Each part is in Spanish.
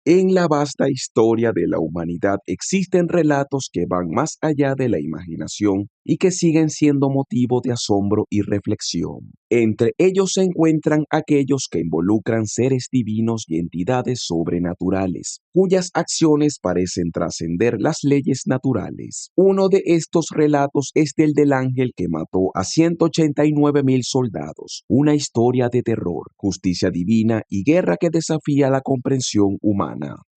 En la vasta historia de la humanidad existen relatos que van más allá de la imaginación y que siguen siendo motivo de asombro y reflexión. Entre ellos se encuentran aquellos que involucran seres divinos y entidades sobrenaturales, cuyas acciones parecen trascender las leyes naturales. Uno de estos relatos es el del ángel que mató a 189,000 soldados, una historia de terror, justicia divina y guerra que desafía la comprensión humana.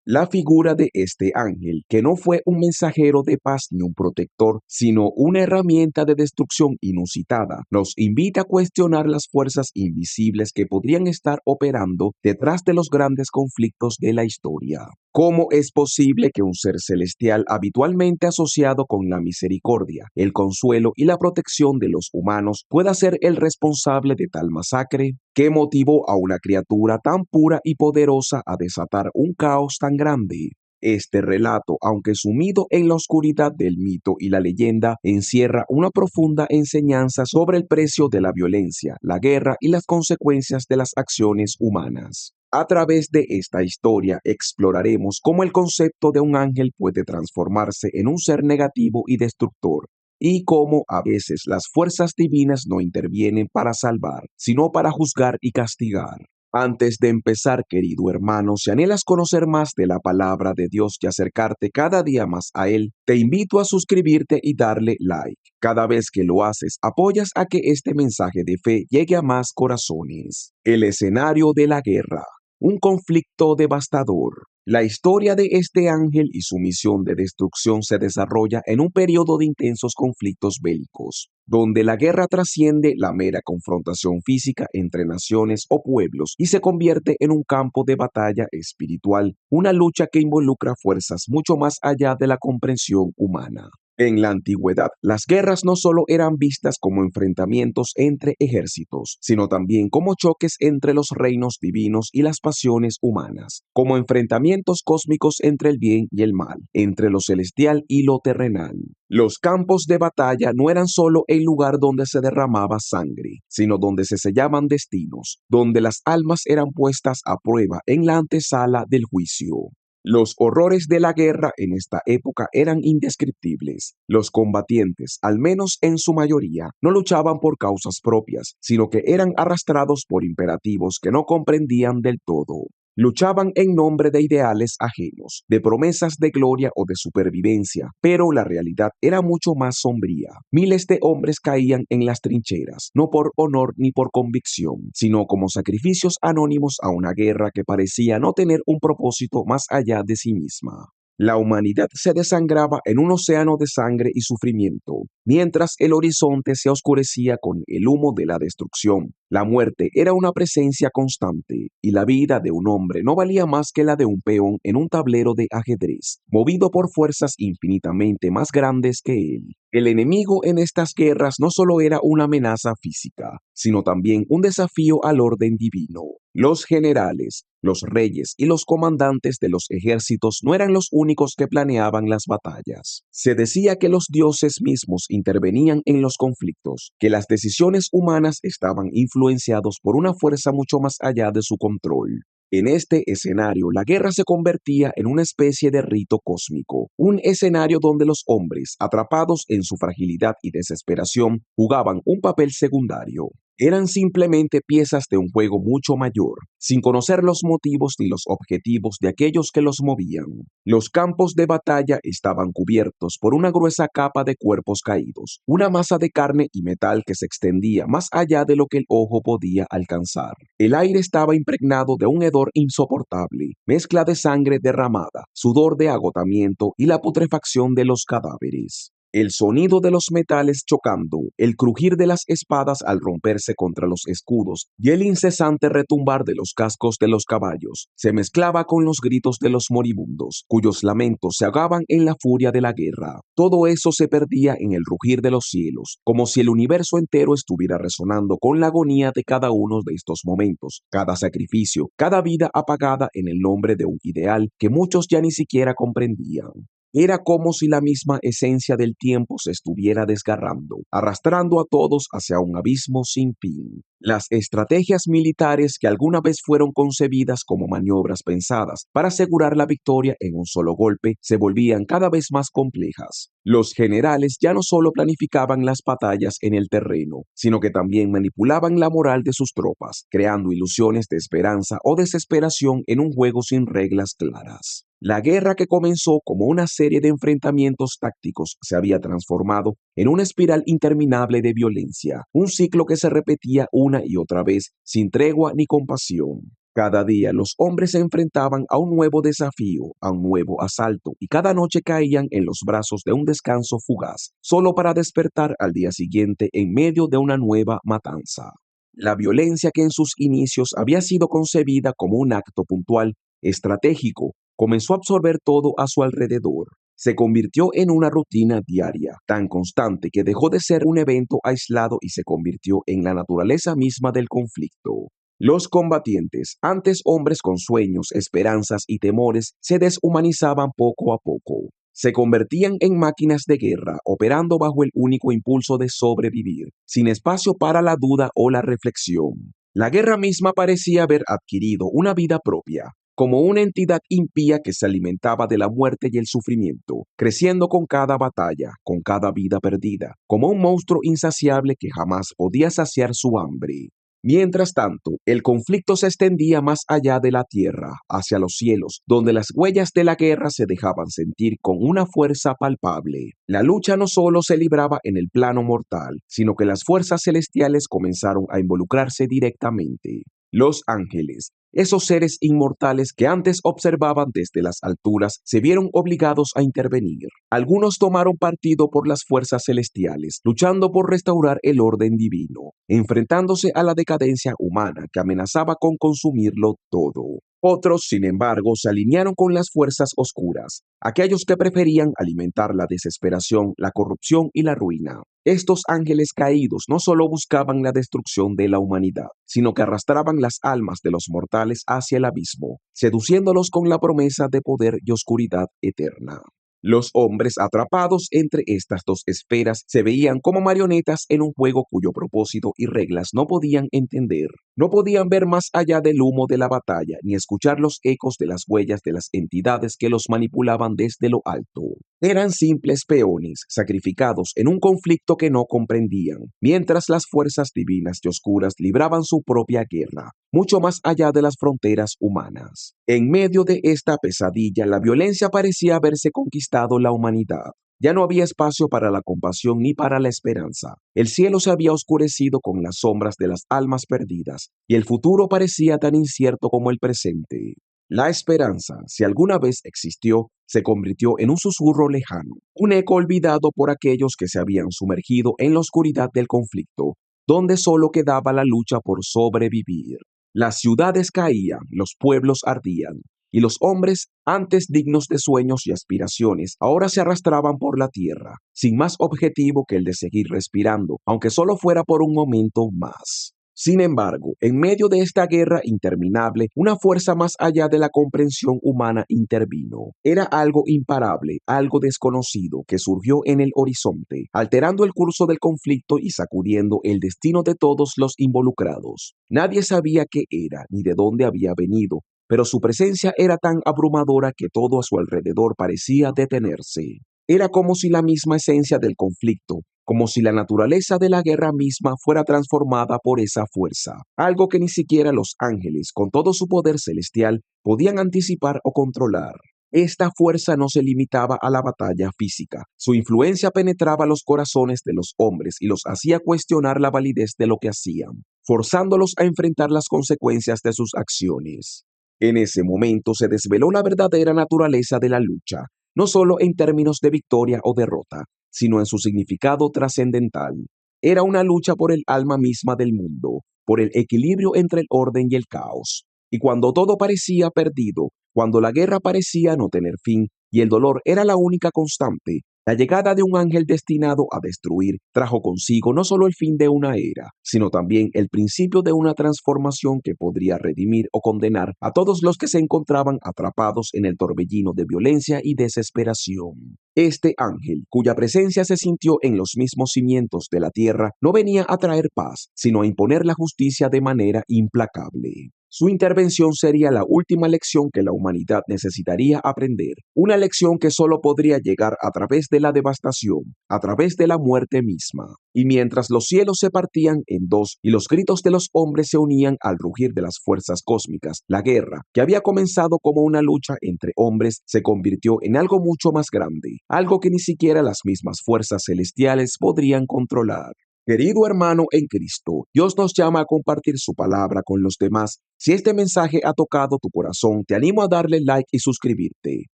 La figura de este ángel, que no fue un mensajero de paz ni un protector, sino una herramienta de destrucción inusitada, nos invita a cuestionar las fuerzas invisibles que podrían estar operando detrás de los grandes conflictos de la historia. ¿Cómo es posible que un ser celestial habitualmente asociado con la misericordia, el consuelo y la protección de los humanos pueda ser el responsable de tal masacre? ¿Qué motivó a una criatura tan pura y poderosa a desatar un caos tan grande? Este relato, aunque sumido en la oscuridad del mito y la leyenda, encierra una profunda enseñanza sobre el precio de la violencia, la guerra y las consecuencias de las acciones humanas. A través de esta historia exploraremos cómo el concepto de un ángel puede transformarse en un ser negativo y destructor, y cómo a veces las fuerzas divinas no intervienen para salvar, sino para juzgar y castigar. Antes de empezar, querido hermano, si anhelas conocer más de la palabra de Dios y acercarte cada día más a Él, te invito a suscribirte y darle like. Cada vez que lo haces, apoyas a que este mensaje de fe llegue a más corazones. El escenario de la guerra. Un conflicto devastador. La historia de este ángel y su misión de destrucción se desarrolla en un periodo de intensos conflictos bélicos, donde la guerra trasciende la mera confrontación física entre naciones o pueblos y se convierte en un campo de batalla espiritual, una lucha que involucra fuerzas mucho más allá de la comprensión humana. En la antigüedad, las guerras no solo eran vistas como enfrentamientos entre ejércitos, sino también como choques entre los reinos divinos y las pasiones humanas, como enfrentamientos cósmicos entre el bien y el mal, entre lo celestial y lo terrenal. Los campos de batalla no eran solo el lugar donde se derramaba sangre, sino donde se sellaban destinos, donde las almas eran puestas a prueba en la antesala del juicio. Los horrores de la guerra en esta época eran indescriptibles. Los combatientes, al menos en su mayoría, no luchaban por causas propias, sino que eran arrastrados por imperativos que no comprendían del todo. Luchaban en nombre de ideales ajenos, de promesas de gloria o de supervivencia, pero la realidad era mucho más sombría. Miles de hombres caían en las trincheras, no por honor ni por convicción, sino como sacrificios anónimos a una guerra que parecía no tener un propósito más allá de sí misma. La humanidad se desangraba en un océano de sangre y sufrimiento, mientras el horizonte se oscurecía con el humo de la destrucción. La muerte era una presencia constante, y la vida de un hombre no valía más que la de un peón en un tablero de ajedrez, movido por fuerzas infinitamente más grandes que él. El enemigo en estas guerras no solo era una amenaza física, sino también un desafío al orden divino. Los generales, los reyes y los comandantes de los ejércitos no eran los únicos que planeaban las batallas. Se decía que los dioses mismos intervenían en los conflictos, que las decisiones humanas estaban influenciados por una fuerza mucho más allá de su control. En este escenario, la guerra se convertía en una especie de rito cósmico, un escenario donde los hombres, atrapados en su fragilidad y desesperación, jugaban un papel secundario. Eran simplemente piezas de un juego mucho mayor, sin conocer los motivos ni los objetivos de aquellos que los movían. Los campos de batalla estaban cubiertos por una gruesa capa de cuerpos caídos, una masa de carne y metal que se extendía más allá de lo que el ojo podía alcanzar. El aire estaba impregnado de un hedor insoportable, mezcla de sangre derramada, sudor de agotamiento y la putrefacción de los cadáveres. El sonido de los metales chocando, el crujir de las espadas al romperse contra los escudos y el incesante retumbar de los cascos de los caballos se mezclaba con los gritos de los moribundos, cuyos lamentos se ahogaban en la furia de la guerra. Todo eso se perdía en el rugir de los cielos, como si el universo entero estuviera resonando con la agonía de cada uno de estos momentos, cada sacrificio, cada vida apagada en el nombre de un ideal que muchos ya ni siquiera comprendían. Era como si la misma esencia del tiempo se estuviera desgarrando, arrastrando a todos hacia un abismo sin fin. Las estrategias militares que alguna vez fueron concebidas como maniobras pensadas para asegurar la victoria en un solo golpe se volvían cada vez más complejas. Los generales ya no solo planificaban las batallas en el terreno, sino que también manipulaban la moral de sus tropas, creando ilusiones de esperanza o desesperación en un juego sin reglas claras. La guerra, que comenzó como una serie de enfrentamientos tácticos, se había transformado en una espiral interminable de violencia, un ciclo que se repetía una y otra vez sin tregua ni compasión. Cada día los hombres se enfrentaban a un nuevo desafío, a un nuevo asalto, y cada noche caían en los brazos de un descanso fugaz, solo para despertar al día siguiente en medio de una nueva matanza. La violencia, que en sus inicios había sido concebida como un acto puntual, estratégico, comenzó a absorber todo a su alrededor. Se convirtió en una rutina diaria, tan constante que dejó de ser un evento aislado y se convirtió en la naturaleza misma del conflicto. Los combatientes, antes hombres con sueños, esperanzas y temores, se deshumanizaban poco a poco. Se convertían en máquinas de guerra, operando bajo el único impulso de sobrevivir, sin espacio para la duda o la reflexión. La guerra misma parecía haber adquirido una vida propia, como una entidad impía que se alimentaba de la muerte y el sufrimiento, creciendo con cada batalla, con cada vida perdida, como un monstruo insaciable que jamás podía saciar su hambre. Mientras tanto, el conflicto se extendía más allá de la tierra, hacia los cielos, donde las huellas de la guerra se dejaban sentir con una fuerza palpable. La lucha no solo se libraba en el plano mortal, sino que las fuerzas celestiales comenzaron a involucrarse directamente. Los ángeles, esos seres inmortales que antes observaban desde las alturas, se vieron obligados a intervenir. Algunos tomaron partido por las fuerzas celestiales, luchando por restaurar el orden divino, enfrentándose a la decadencia humana que amenazaba con consumirlo todo. Otros, sin embargo, se alinearon con las fuerzas oscuras, aquellos que preferían alimentar la desesperación, la corrupción y la ruina. Estos ángeles caídos no solo buscaban la destrucción de la humanidad, sino que arrastraban las almas de los mortales hacia el abismo, seduciéndolos con la promesa de poder y oscuridad eterna. Los hombres, atrapados entre estas dos esferas, se veían como marionetas en un juego cuyo propósito y reglas no podían entender. No podían ver más allá del humo de la batalla, ni escuchar los ecos de las huellas de las entidades que los manipulaban desde lo alto. Eran simples peones, sacrificados en un conflicto que no comprendían, mientras las fuerzas divinas y oscuras libraban su propia guerra, mucho más allá de las fronteras humanas. En medio de esta pesadilla, la violencia parecía haberse conquistado la humanidad. Ya no había espacio para la compasión ni para la esperanza. El cielo se había oscurecido con las sombras de las almas perdidas, y el futuro parecía tan incierto como el presente. La esperanza, si alguna vez existió, se convirtió en un susurro lejano, un eco olvidado por aquellos que se habían sumergido en la oscuridad del conflicto, donde solo quedaba la lucha por sobrevivir. Las ciudades caían, los pueblos ardían, y los hombres, antes dignos de sueños y aspiraciones, ahora se arrastraban por la tierra, sin más objetivo que el de seguir respirando, aunque solo fuera por un momento más. Sin embargo, en medio de esta guerra interminable, una fuerza más allá de la comprensión humana intervino. Era algo imparable, algo desconocido, que surgió en el horizonte, alterando el curso del conflicto y sacudiendo el destino de todos los involucrados. Nadie sabía qué era ni de dónde había venido, pero su presencia era tan abrumadora que todo a su alrededor parecía detenerse. Era como si la misma esencia del conflicto, como si la naturaleza de la guerra misma fuera transformada por esa fuerza, algo que ni siquiera los ángeles, con todo su poder celestial, podían anticipar o controlar. Esta fuerza no se limitaba a la batalla física, su influencia penetraba los corazones de los hombres y los hacía cuestionar la validez de lo que hacían, forzándolos a enfrentar las consecuencias de sus acciones. En ese momento se desveló la verdadera naturaleza de la lucha, no solo en términos de victoria o derrota, sino en su significado trascendental. Era una lucha por el alma misma del mundo, por el equilibrio entre el orden y el caos. Y cuando todo parecía perdido, cuando la guerra parecía no tener fin y el dolor era la única constante, la llegada de un ángel destinado a destruir trajo consigo no solo el fin de una era, sino también el principio de una transformación que podría redimir o condenar a todos los que se encontraban atrapados en el torbellino de violencia y desesperación. Este ángel, cuya presencia se sintió en los mismos cimientos de la tierra, no venía a traer paz, sino a imponer la justicia de manera implacable. Su intervención sería la última lección que la humanidad necesitaría aprender, una lección que solo podría llegar a través de la devastación, a través de la muerte misma. Y mientras los cielos se partían en dos y los gritos de los hombres se unían al rugir de las fuerzas cósmicas, la guerra, que había comenzado como una lucha entre hombres, se convirtió en algo mucho más grande, algo que ni siquiera las mismas fuerzas celestiales podrían controlar. Querido hermano en Cristo, Dios nos llama a compartir su palabra con los demás. Si este mensaje ha tocado tu corazón, te animo a darle like y suscribirte.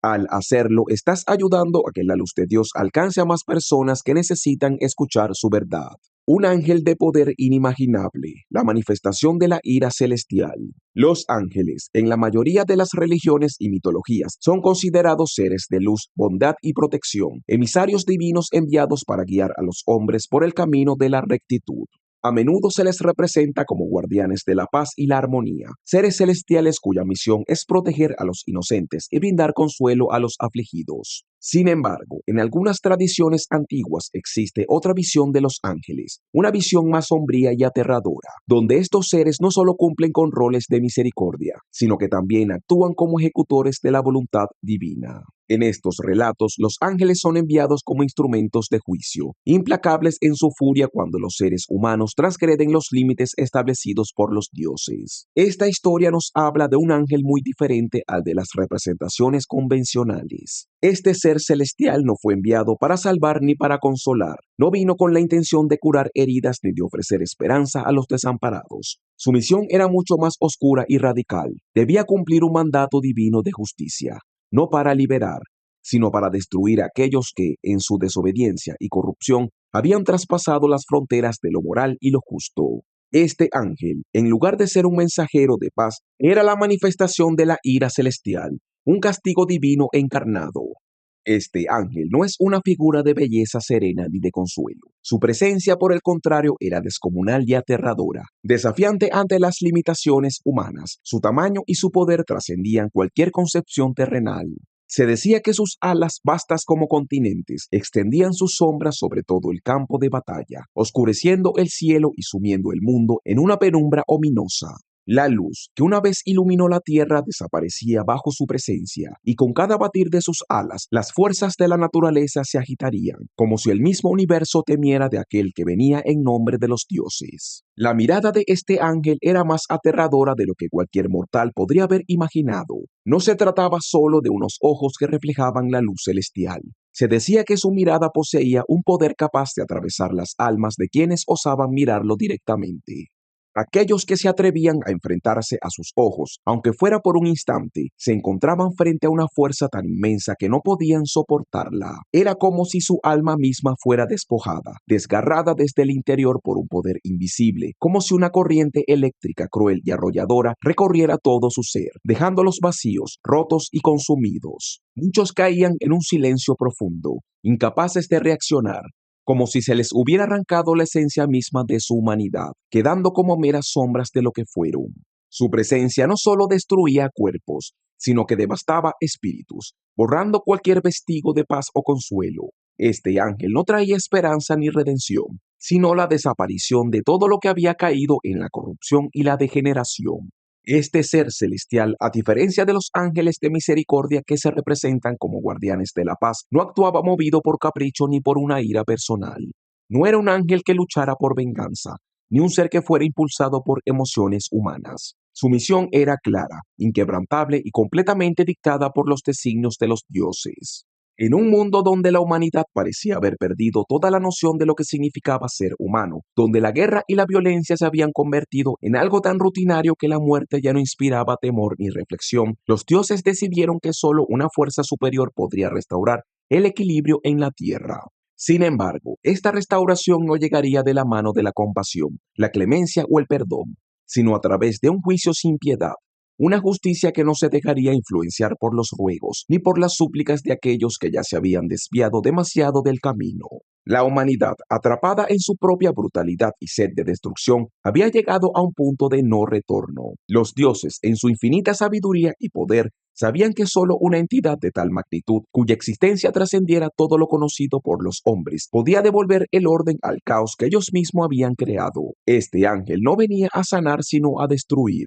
Al hacerlo, estás ayudando a que la luz de Dios alcance a más personas que necesitan escuchar su verdad. Un ángel de poder inimaginable, la manifestación de la ira celestial. Los ángeles, en la mayoría de las religiones y mitologías, son considerados seres de luz, bondad y protección, emisarios divinos enviados para guiar a los hombres por el camino de la rectitud. A menudo se les representa como guardianes de la paz y la armonía, seres celestiales cuya misión es proteger a los inocentes y brindar consuelo a los afligidos. Sin embargo, en algunas tradiciones antiguas existe otra visión de los ángeles, una visión más sombría y aterradora, donde estos seres no solo cumplen con roles de misericordia, sino que también actúan como ejecutores de la voluntad divina. En estos relatos, los ángeles son enviados como instrumentos de juicio, implacables en su furia cuando los seres humanos transgreden los límites establecidos por los dioses. Esta historia nos habla de un ángel muy diferente al de las representaciones convencionales. Este ser celestial no fue enviado para salvar ni para consolar, no vino con la intención de curar heridas ni de ofrecer esperanza a los desamparados. Su misión era mucho más oscura y radical. Debía cumplir un mandato divino de justicia, no para liberar, sino para destruir a aquellos que, en su desobediencia y corrupción, habían traspasado las fronteras de lo moral y lo justo. Este ángel, en lugar de ser un mensajero de paz, era la manifestación de la ira celestial, un castigo divino encarnado. Este ángel no es una figura de belleza serena ni de consuelo. Su presencia, por el contrario, era descomunal y aterradora, desafiante ante las limitaciones humanas. Su tamaño y su poder trascendían cualquier concepción terrenal. Se decía que sus alas, vastas como continentes, extendían sus sombras sobre todo el campo de batalla, oscureciendo el cielo y sumiendo el mundo en una penumbra ominosa. La luz que una vez iluminó la tierra desaparecía bajo su presencia, y con cada batir de sus alas, las fuerzas de la naturaleza se agitarían, como si el mismo universo temiera de aquel que venía en nombre de los dioses. La mirada de este ángel era más aterradora de lo que cualquier mortal podría haber imaginado. No se trataba solo de unos ojos que reflejaban la luz celestial. Se decía que su mirada poseía un poder capaz de atravesar las almas de quienes osaban mirarlo directamente. Aquellos que se atrevían a enfrentarse a sus ojos, aunque fuera por un instante, se encontraban frente a una fuerza tan inmensa que no podían soportarla. Era como si su alma misma fuera despojada, desgarrada desde el interior por un poder invisible, como si una corriente eléctrica cruel y arrolladora recorriera todo su ser, dejándolos vacíos, rotos y consumidos. Muchos caían en un silencio profundo, incapaces de reaccionar, como si se les hubiera arrancado la esencia misma de su humanidad, quedando como meras sombras de lo que fueron. Su presencia no solo destruía cuerpos, sino que devastaba espíritus, borrando cualquier vestigio de paz o consuelo. Este ángel no traía esperanza ni redención, sino la desaparición de todo lo que había caído en la corrupción y la degeneración. Este ser celestial, a diferencia de los ángeles de misericordia que se representan como guardianes de la paz, no actuaba movido por capricho ni por una ira personal. No era un ángel que luchara por venganza, ni un ser que fuera impulsado por emociones humanas. Su misión era clara, inquebrantable y completamente dictada por los designios de los dioses. En un mundo donde la humanidad parecía haber perdido toda la noción de lo que significaba ser humano, donde la guerra y la violencia se habían convertido en algo tan rutinario que la muerte ya no inspiraba temor ni reflexión, los dioses decidieron que solo una fuerza superior podría restaurar el equilibrio en la tierra. Sin embargo, esta restauración no llegaría de la mano de la compasión, la clemencia o el perdón, sino a través de un juicio sin piedad. Una justicia que no se dejaría influenciar por los ruegos ni por las súplicas de aquellos que ya se habían desviado demasiado del camino. La humanidad, atrapada en su propia brutalidad y sed de destrucción, había llegado a un punto de no retorno. Los dioses, en su infinita sabiduría y poder, sabían que solo una entidad de tal magnitud, cuya existencia trascendiera todo lo conocido por los hombres, podía devolver el orden al caos que ellos mismos habían creado. Este ángel no venía a sanar sino a destruir.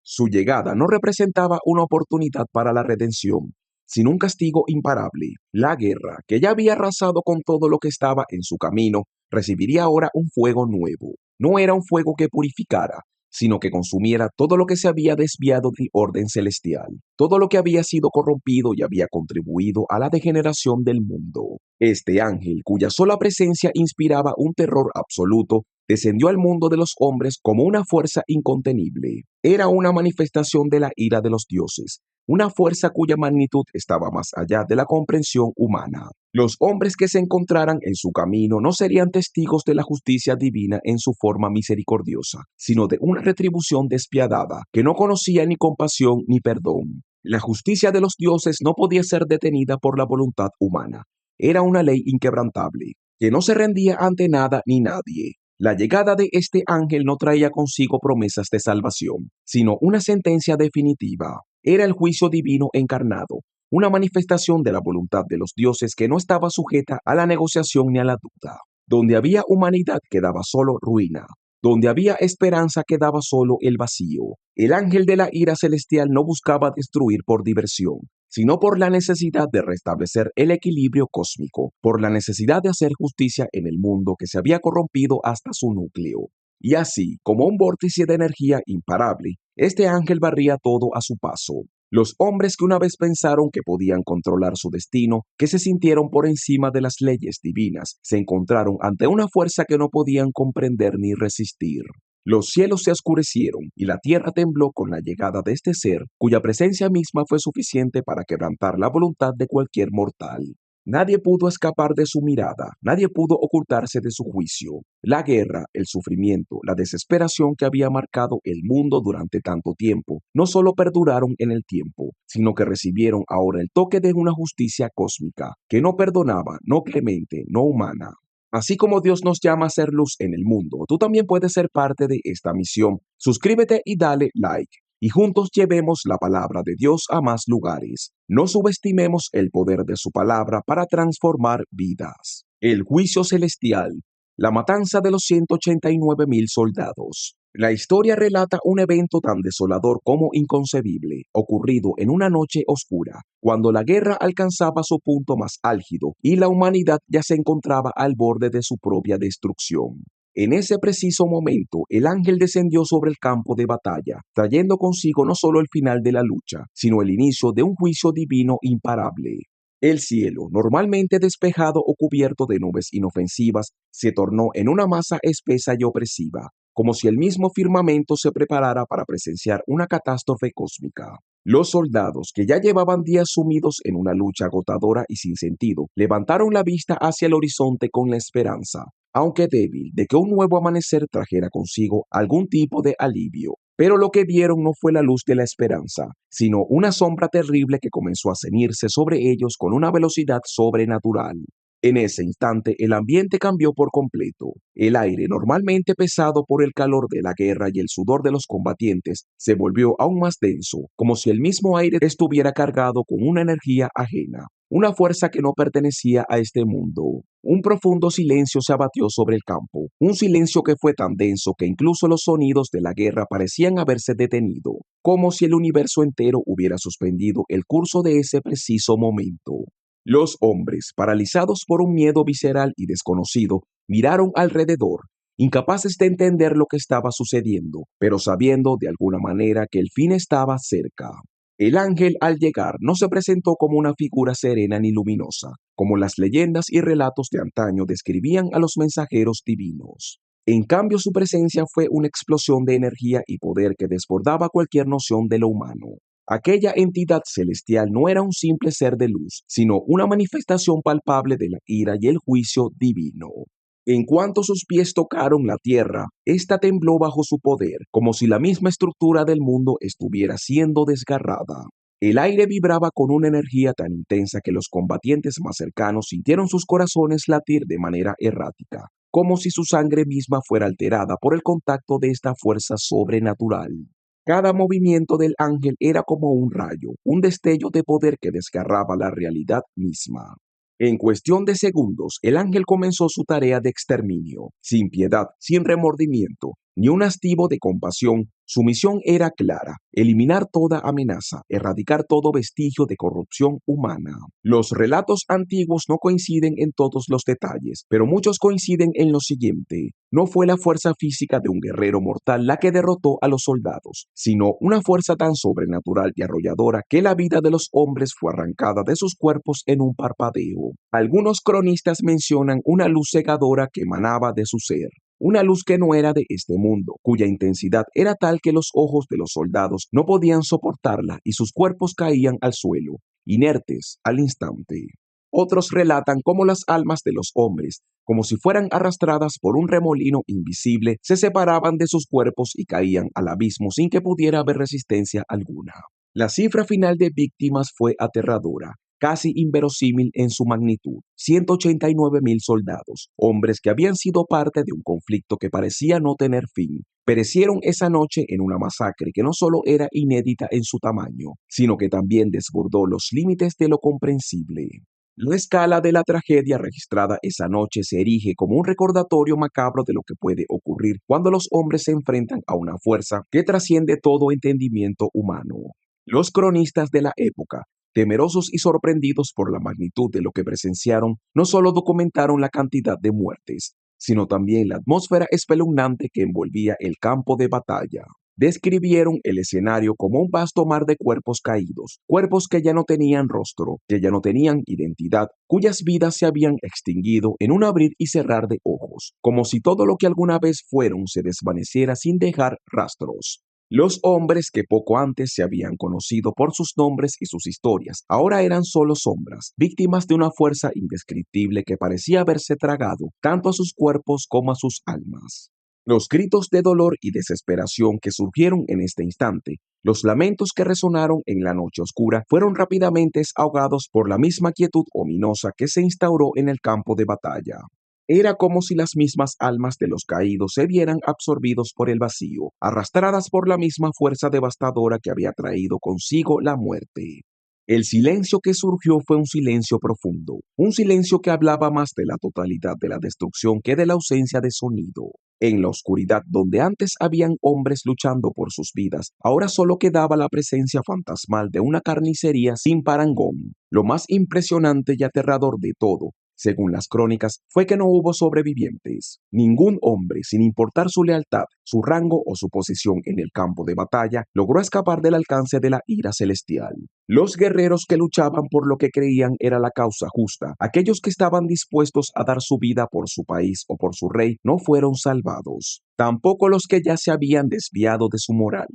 Su llegada no representaba una oportunidad para la redención, sino un castigo imparable. La guerra, que ya había arrasado con todo lo que estaba en su camino, recibiría ahora un fuego nuevo. No era un fuego que purificara, sino que consumiera todo lo que se había desviado del orden celestial, todo lo que había sido corrompido y había contribuido a la degeneración del mundo. Este ángel, cuya sola presencia inspiraba un terror absoluto, descendió al mundo de los hombres como una fuerza incontenible. Era una manifestación de la ira de los dioses, una fuerza cuya magnitud estaba más allá de la comprensión humana. Los hombres que se encontraran en su camino no serían testigos de la justicia divina en su forma misericordiosa, sino de una retribución despiadada que no conocía ni compasión ni perdón. La justicia de los dioses no podía ser detenida por la voluntad humana. Era una ley inquebrantable, que no se rendía ante nada ni nadie. La llegada de este ángel no traía consigo promesas de salvación, sino una sentencia definitiva. Era el juicio divino encarnado, una manifestación de la voluntad de los dioses que no estaba sujeta a la negociación ni a la duda. Donde había humanidad quedaba solo ruina. Donde había esperanza quedaba solo el vacío. El ángel de la ira celestial no buscaba destruir por diversión, sino por la necesidad de restablecer el equilibrio cósmico, por la necesidad de hacer justicia en el mundo que se había corrompido hasta su núcleo. Y así, como un vórtice de energía imparable, este ángel barría todo a su paso. Los hombres que una vez pensaron que podían controlar su destino, que se sintieron por encima de las leyes divinas, se encontraron ante una fuerza que no podían comprender ni resistir. Los cielos se oscurecieron y la tierra tembló con la llegada de este ser, cuya presencia misma fue suficiente para quebrantar la voluntad de cualquier mortal. Nadie pudo escapar de su mirada, nadie pudo ocultarse de su juicio. La guerra, el sufrimiento, la desesperación que había marcado el mundo durante tanto tiempo, no solo perduraron en el tiempo, sino que recibieron ahora el toque de una justicia cósmica, que no perdonaba, no clemente, no humana. Así como Dios nos llama a ser luz en el mundo, tú también puedes ser parte de esta misión. Suscríbete y dale like, y juntos llevemos la palabra de Dios a más lugares. No subestimemos el poder de su palabra para transformar vidas. El juicio celestial, la matanza de los 189,000 soldados. La historia relata un evento tan desolador como inconcebible, ocurrido en una noche oscura, cuando la guerra alcanzaba su punto más álgido y la humanidad ya se encontraba al borde de su propia destrucción. En ese preciso momento, el ángel descendió sobre el campo de batalla, trayendo consigo no solo el final de la lucha, sino el inicio de un juicio divino imparable. El cielo, normalmente despejado o cubierto de nubes inofensivas, se tornó en una masa espesa y opresiva, como si el mismo firmamento se preparara para presenciar una catástrofe cósmica. Los soldados, que ya llevaban días sumidos en una lucha agotadora y sin sentido, levantaron la vista hacia el horizonte con la esperanza, aunque débil, de que un nuevo amanecer trajera consigo algún tipo de alivio. Pero lo que vieron no fue la luz de la esperanza, sino una sombra terrible que comenzó a ceñirse sobre ellos con una velocidad sobrenatural. En ese instante el ambiente cambió por completo. El aire, normalmente pesado por el calor de la guerra y el sudor de los combatientes, se volvió aún más denso, como si el mismo aire estuviera cargado con una energía ajena, una fuerza que no pertenecía a este mundo. Un profundo silencio se abatió sobre el campo, un silencio que fue tan denso que incluso los sonidos de la guerra parecían haberse detenido, como si el universo entero hubiera suspendido el curso de ese preciso momento. Los hombres, paralizados por un miedo visceral y desconocido, miraron alrededor, incapaces de entender lo que estaba sucediendo, pero sabiendo de alguna manera que el fin estaba cerca. El ángel al llegar no se presentó como una figura serena ni luminosa, como las leyendas y relatos de antaño describían a los mensajeros divinos. En cambio, su presencia fue una explosión de energía y poder que desbordaba cualquier noción de lo humano. Aquella entidad celestial no era un simple ser de luz, sino una manifestación palpable de la ira y el juicio divino. En cuanto sus pies tocaron la tierra, ésta tembló bajo su poder, como si la misma estructura del mundo estuviera siendo desgarrada. El aire vibraba con una energía tan intensa que los combatientes más cercanos sintieron sus corazones latir de manera errática, como si su sangre misma fuera alterada por el contacto de esta fuerza sobrenatural. Cada movimiento del ángel era como un rayo, un destello de poder que desgarraba la realidad misma. En cuestión de segundos, el ángel comenzó su tarea de exterminio, sin piedad, sin remordimiento, ni un astivo de compasión. Su misión era clara: eliminar toda amenaza, erradicar todo vestigio de corrupción humana. Los relatos antiguos no coinciden en todos los detalles, pero muchos coinciden en lo siguiente: no fue la fuerza física de un guerrero mortal la que derrotó a los soldados, sino una fuerza tan sobrenatural y arrolladora que la vida de los hombres fue arrancada de sus cuerpos en un parpadeo. Algunos cronistas mencionan una luz cegadora que emanaba de su ser, una luz que no era de este mundo, cuya intensidad era tal que los ojos de los soldados no podían soportarla y sus cuerpos caían al suelo, inertes al instante. Otros relatan cómo las almas de los hombres, como si fueran arrastradas por un remolino invisible, se separaban de sus cuerpos y caían al abismo sin que pudiera haber resistencia alguna. La cifra final de víctimas fue aterradora, casi inverosímil en su magnitud: 189.000 soldados, hombres que habían sido parte de un conflicto que parecía no tener fin, perecieron esa noche en una masacre que no solo era inédita en su tamaño, sino que también desbordó los límites de lo comprensible. La escala de la tragedia registrada esa noche se erige como un recordatorio macabro de lo que puede ocurrir cuando los hombres se enfrentan a una fuerza que trasciende todo entendimiento humano. Los cronistas de la época, temerosos y sorprendidos por la magnitud de lo que presenciaron, no solo documentaron la cantidad de muertes, sino también la atmósfera espeluznante que envolvía el campo de batalla. Describieron el escenario como un vasto mar de cuerpos caídos, cuerpos que ya no tenían rostro, que ya no tenían identidad, cuyas vidas se habían extinguido en un abrir y cerrar de ojos, como si todo lo que alguna vez fueron se desvaneciera sin dejar rastros. Los hombres que poco antes se habían conocido por sus nombres y sus historias, ahora eran solo sombras, víctimas de una fuerza indescriptible que parecía haberse tragado tanto a sus cuerpos como a sus almas. Los gritos de dolor y desesperación que surgieron en este instante, los lamentos que resonaron en la noche oscura, fueron rápidamente ahogados por la misma quietud ominosa que se instauró en el campo de batalla. Era como si las mismas almas de los caídos se vieran absorbidos por el vacío, arrastradas por la misma fuerza devastadora que había traído consigo la muerte. El silencio que surgió fue un silencio profundo, un silencio que hablaba más de la totalidad de la destrucción que de la ausencia de sonido. En la oscuridad donde antes habían hombres luchando por sus vidas, ahora solo quedaba la presencia fantasmal de una carnicería sin parangón. Lo más impresionante y aterrador de todo, según las crónicas, fue que no hubo sobrevivientes. Ningún hombre, sin importar su lealtad, su rango o su posición en el campo de batalla, logró escapar del alcance de la ira celestial. Los guerreros que luchaban por lo que creían era la causa justa, aquellos que estaban dispuestos a dar su vida por su país o por su rey, no fueron salvados. Tampoco los que ya se habían desviado de su moral,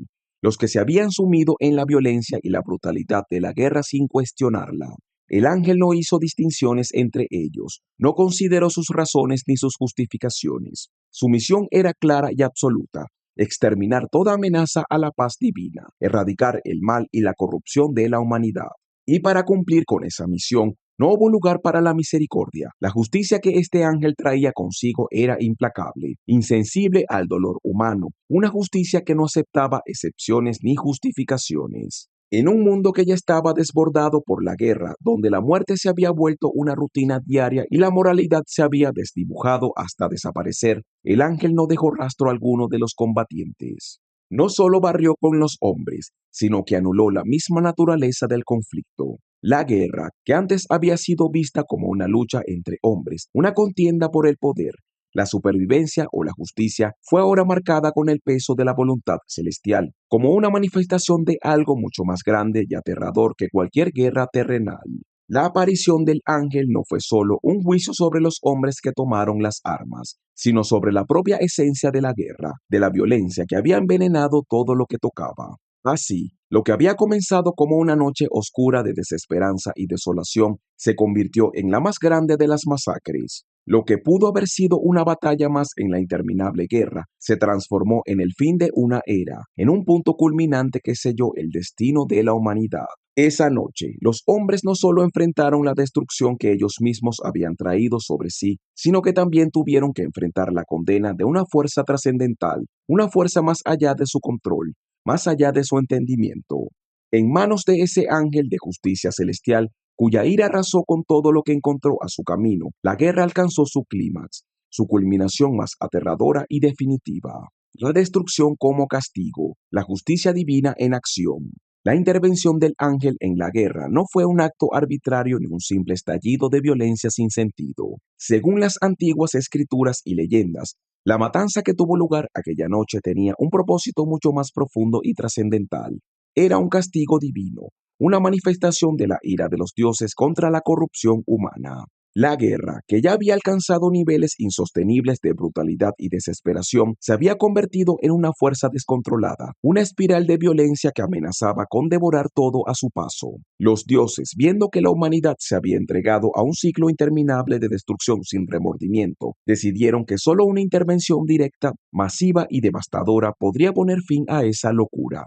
los que se habían sumido en la violencia y la brutalidad de la guerra sin cuestionarla. El ángel no hizo distinciones entre ellos, no consideró sus razones ni sus justificaciones. Su misión era clara y absoluta: exterminar toda amenaza a la paz divina, erradicar el mal y la corrupción de la humanidad. Y para cumplir con esa misión, no hubo lugar para la misericordia. La justicia que este ángel traía consigo era implacable, insensible al dolor humano, una justicia que no aceptaba excepciones ni justificaciones. En un mundo que ya estaba desbordado por la guerra, donde la muerte se había vuelto una rutina diaria y la moralidad se había desdibujado hasta desaparecer, el ángel no dejó rastro alguno de los combatientes. No solo barrió con los hombres, sino que anuló la misma naturaleza del conflicto. La guerra, que antes había sido vista como una lucha entre hombres, una contienda por el poder, la supervivencia o la justicia, fue ahora marcada con el peso de la voluntad celestial, como una manifestación de algo mucho más grande y aterrador que cualquier guerra terrenal. La aparición del ángel no fue solo un juicio sobre los hombres que tomaron las armas, sino sobre la propia esencia de la guerra, de la violencia que había envenenado todo lo que tocaba. Así, lo que había comenzado como una noche oscura de desesperanza y desolación se convirtió en la más grande de las masacres. Lo que pudo haber sido una batalla más en la interminable guerra se transformó en el fin de una era, en un punto culminante que selló el destino de la humanidad. Esa noche, los hombres no solo enfrentaron la destrucción que ellos mismos habían traído sobre sí, sino que también tuvieron que enfrentar la condena de una fuerza trascendental, una fuerza más allá de su control, más allá de su entendimiento. En manos de ese ángel de justicia celestial, cuya ira arrasó con todo lo que encontró a su camino, la guerra alcanzó su clímax, su culminación más aterradora y definitiva. La destrucción como castigo, la justicia divina en acción. La intervención del ángel en la guerra no fue un acto arbitrario ni un simple estallido de violencia sin sentido. Según las antiguas escrituras y leyendas, la matanza que tuvo lugar aquella noche tenía un propósito mucho más profundo y trascendental. Era un castigo divino, una manifestación de la ira de los dioses contra la corrupción humana. La guerra, que ya había alcanzado niveles insostenibles de brutalidad y desesperación, se había convertido en una fuerza descontrolada, una espiral de violencia que amenazaba con devorar todo a su paso. Los dioses, viendo que la humanidad se había entregado a un ciclo interminable de destrucción sin remordimiento, decidieron que solo una intervención directa, masiva y devastadora podría poner fin a esa locura.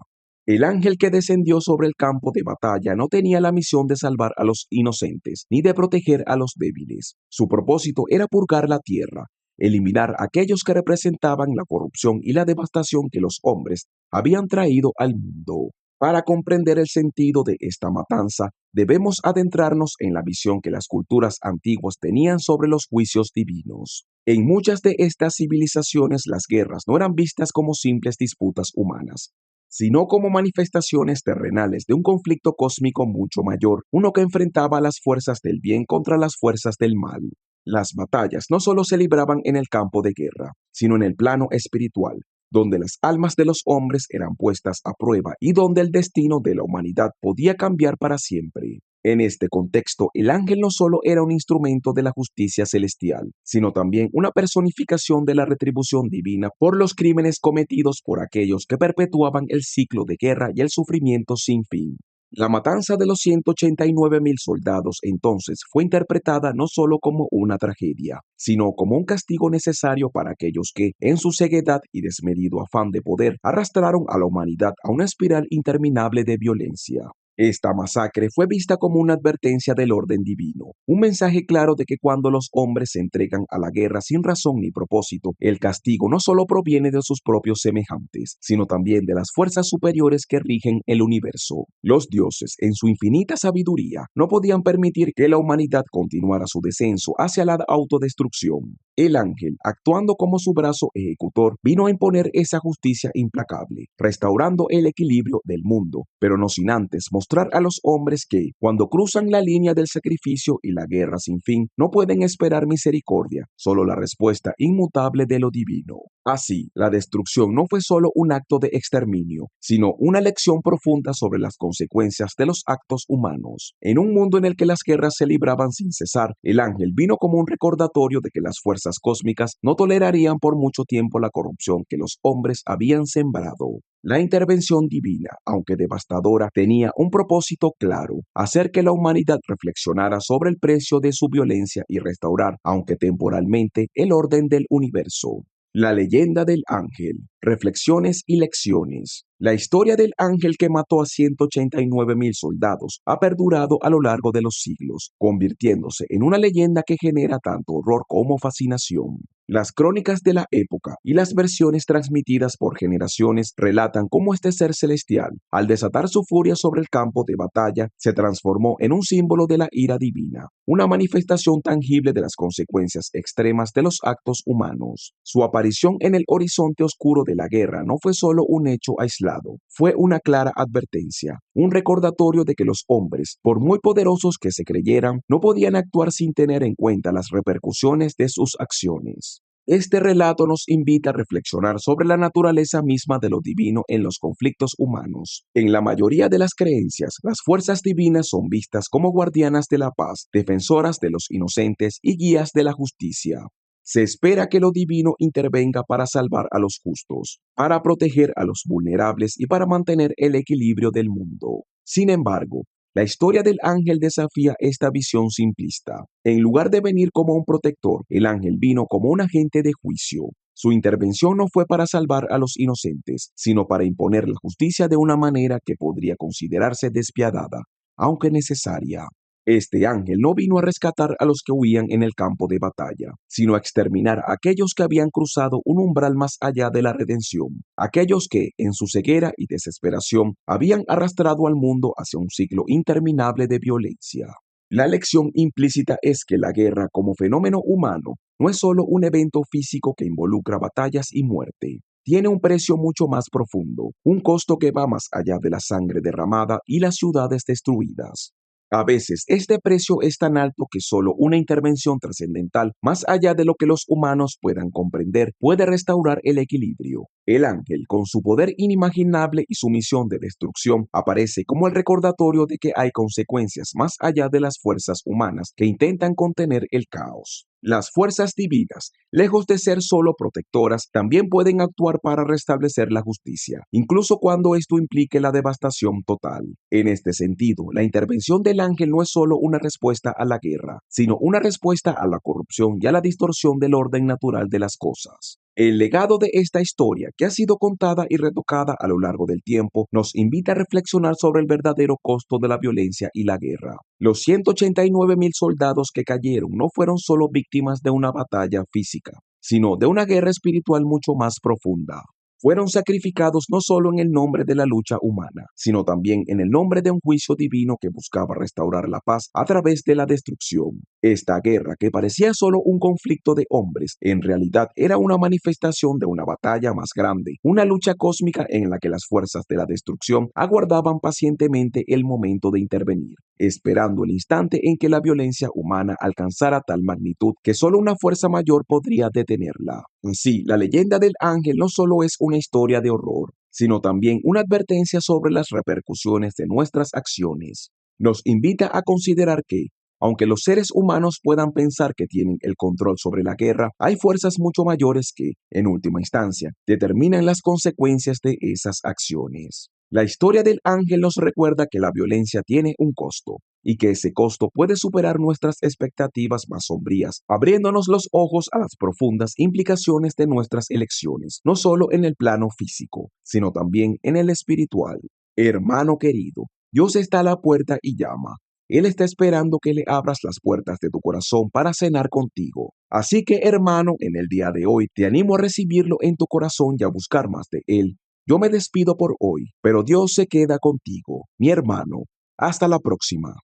El ángel que descendió sobre el campo de batalla no tenía la misión de salvar a los inocentes ni de proteger a los débiles. Su propósito era purgar la tierra, eliminar a aquellos que representaban la corrupción y la devastación que los hombres habían traído al mundo. Para comprender el sentido de esta matanza, debemos adentrarnos en la visión que las culturas antiguas tenían sobre los juicios divinos. En muchas de estas civilizaciones las guerras no eran vistas como simples disputas humanas, sino como manifestaciones terrenales de un conflicto cósmico mucho mayor, uno que enfrentaba las fuerzas del bien contra las fuerzas del mal. Las batallas no solo se libraban en el campo de guerra, sino en el plano espiritual, donde las almas de los hombres eran puestas a prueba y donde el destino de la humanidad podía cambiar para siempre. En este contexto, el ángel no solo era un instrumento de la justicia celestial, sino también una personificación de la retribución divina por los crímenes cometidos por aquellos que perpetuaban el ciclo de guerra y el sufrimiento sin fin. La matanza de los 189.000 soldados entonces fue interpretada no solo como una tragedia, sino como un castigo necesario para aquellos que, en su ceguedad y desmedido afán de poder, arrastraron a la humanidad a una espiral interminable de violencia. Esta masacre fue vista como una advertencia del orden divino, un mensaje claro de que cuando los hombres se entregan a la guerra sin razón ni propósito, el castigo no solo proviene de sus propios semejantes, sino también de las fuerzas superiores que rigen el universo. Los dioses, en su infinita sabiduría, no podían permitir que la humanidad continuara su descenso hacia la autodestrucción. El ángel, actuando como su brazo ejecutor, vino a imponer esa justicia implacable, restaurando el equilibrio del mundo, pero no sin antes mostrar a los hombres que, cuando cruzan la línea del sacrificio y la guerra sin fin, no pueden esperar misericordia, solo la respuesta inmutable de lo divino. Así, la destrucción no fue solo un acto de exterminio, sino una lección profunda sobre las consecuencias de los actos humanos. En un mundo en el que las guerras se libraban sin cesar, el ángel vino como un recordatorio de que las fuerzas cósmicas no tolerarían por mucho tiempo la corrupción que los hombres habían sembrado. La intervención divina, aunque devastadora, tenía un propósito claro: hacer que la humanidad reflexionara sobre el precio de su violencia y restaurar, aunque temporalmente, el orden del universo. La leyenda del ángel, reflexiones y lecciones. La historia del ángel que mató a 189.000 soldados ha perdurado a lo largo de los siglos, convirtiéndose en una leyenda que genera tanto horror como fascinación. Las crónicas de la época y las versiones transmitidas por generaciones relatan cómo este ser celestial, al desatar su furia sobre el campo de batalla, se transformó en un símbolo de la ira divina, una manifestación tangible de las consecuencias extremas de los actos humanos. Su aparición en el horizonte oscuro de la guerra no fue solo un hecho aislado, fue una clara advertencia, un recordatorio de que los hombres, por muy poderosos que se creyeran, no podían actuar sin tener en cuenta las repercusiones de sus acciones. Este relato nos invita a reflexionar sobre la naturaleza misma de lo divino en los conflictos humanos. En la mayoría de las creencias, las fuerzas divinas son vistas como guardianas de la paz, defensoras de los inocentes y guías de la justicia. Se espera que lo divino intervenga para salvar a los justos, para proteger a los vulnerables y para mantener el equilibrio del mundo. Sin embargo, La historia del ángel desafía esta visión simplista. En lugar de venir como un protector, el ángel vino como un agente de juicio. Su intervención no fue para salvar a los inocentes, sino para imponer la justicia de una manera que podría considerarse despiadada, aunque necesaria. Este ángel no vino a rescatar a los que huían en el campo de batalla, sino a exterminar a aquellos que habían cruzado un umbral más allá de la redención, aquellos que, en su ceguera y desesperación, habían arrastrado al mundo hacia un ciclo interminable de violencia. La lección implícita es que la guerra como fenómeno humano no es solo un evento físico que involucra batallas y muerte. Tiene un precio mucho más profundo, un costo que va más allá de la sangre derramada y las ciudades destruidas. A veces este precio es tan alto que solo una intervención trascendental, más allá de lo que los humanos puedan comprender, puede restaurar el equilibrio. El ángel, con su poder inimaginable y su misión de destrucción, aparece como el recordatorio de que hay consecuencias más allá de las fuerzas humanas que intentan contener el caos. Las fuerzas divinas, lejos de ser solo protectoras, también pueden actuar para restablecer la justicia, incluso cuando esto implique la devastación total. En este sentido, la intervención del ángel no es solo una respuesta a la guerra, sino una respuesta a la corrupción y a la distorsión del orden natural de las cosas. El legado de esta historia, que ha sido contada y retocada a lo largo del tiempo, nos invita a reflexionar sobre el verdadero costo de la violencia y la guerra. Los 189.000 soldados que cayeron no fueron solo víctimas de una batalla física, sino de una guerra espiritual mucho más profunda. Fueron sacrificados no solo en el nombre de la lucha humana, sino también en el nombre de un juicio divino que buscaba restaurar la paz a través de la destrucción. Esta guerra, que parecía solo un conflicto de hombres, en realidad era una manifestación de una batalla más grande, una lucha cósmica en la que las fuerzas de la destrucción aguardaban pacientemente el momento de intervenir, esperando el instante en que la violencia humana alcanzara tal magnitud que solo una fuerza mayor podría detenerla. Sí, la leyenda del ángel no solo es una historia de horror, sino también una advertencia sobre las repercusiones de nuestras acciones. Nos invita a considerar que, aunque los seres humanos puedan pensar que tienen el control sobre la guerra, hay fuerzas mucho mayores que, en última instancia, determinan las consecuencias de esas acciones. La historia del ángel nos recuerda que la violencia tiene un costo y que ese costo puede superar nuestras expectativas más sombrías, abriéndonos los ojos a las profundas implicaciones de nuestras elecciones, no solo en el plano físico, sino también en el espiritual. Hermano querido, Dios está a la puerta y llama. Él está esperando que le abras las puertas de tu corazón para cenar contigo. Así que, hermano, en el día de hoy te animo a recibirlo en tu corazón y a buscar más de Él. Yo me despido por hoy, pero Dios se queda contigo, mi hermano. Hasta la próxima.